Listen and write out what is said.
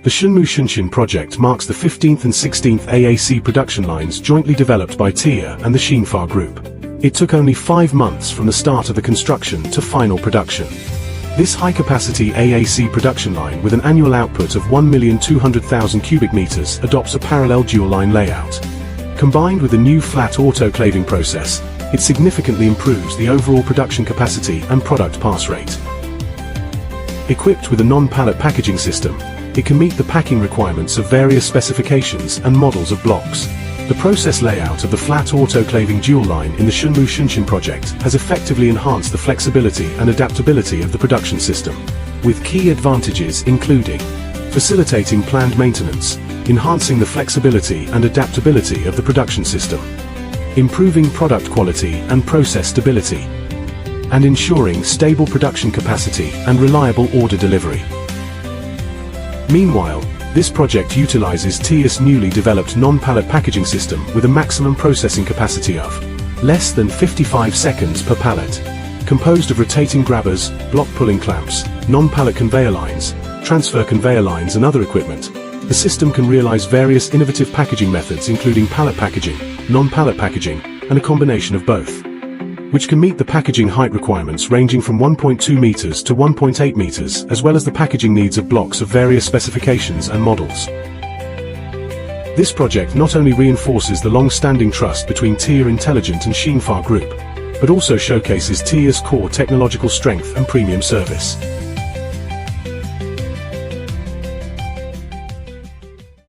The Shenmu Shenxin project marks the 15th and 16th AAC production lines jointly developed by Teeyer and the 𝗧𝗘𝗘𝗬𝗘 Group. It took only 5 months from the start of the construction to final production. This high-capacity AAC production line with an annual output of 1,200,000 cubic meters adopts a parallel dual-line layout. Combined with a new flat autoclaving process, it significantly improves the overall production capacity and product pass rate. Equipped with a non-pallet packaging system, it can meet the packing requirements of various specifications and models of blocks. The process layout of the flat autoclaving dual line in the Shenmu Shenxin project has effectively enhanced the flexibility and adaptability of the production system, with key advantages including facilitating planned maintenance, enhancing the flexibility and adaptability of the production system, improving product quality and process stability, and ensuring stable production capacity and reliable order delivery. Meanwhile, this project utilizes Teeyer's newly developed non-pallet packaging system with a maximum processing capacity of less than 55 seconds per pallet. Composed of rotating grabbers, block pulling clamps, non-pallet conveyor lines, transfer conveyor lines and other equipment, the system can realize various innovative packaging methods including pallet packaging, non-pallet packaging, and a combination of both, which can meet the packaging height requirements ranging from 1.2 meters to 1.8 meters, as well as the packaging needs of blocks of various specifications and models. This project not only reinforces the long-standing trust between Teeyer Intelligent and 𝗧𝗘𝗘𝗬𝗘 Group, but also showcases Teeyer's core technological strength and premium service.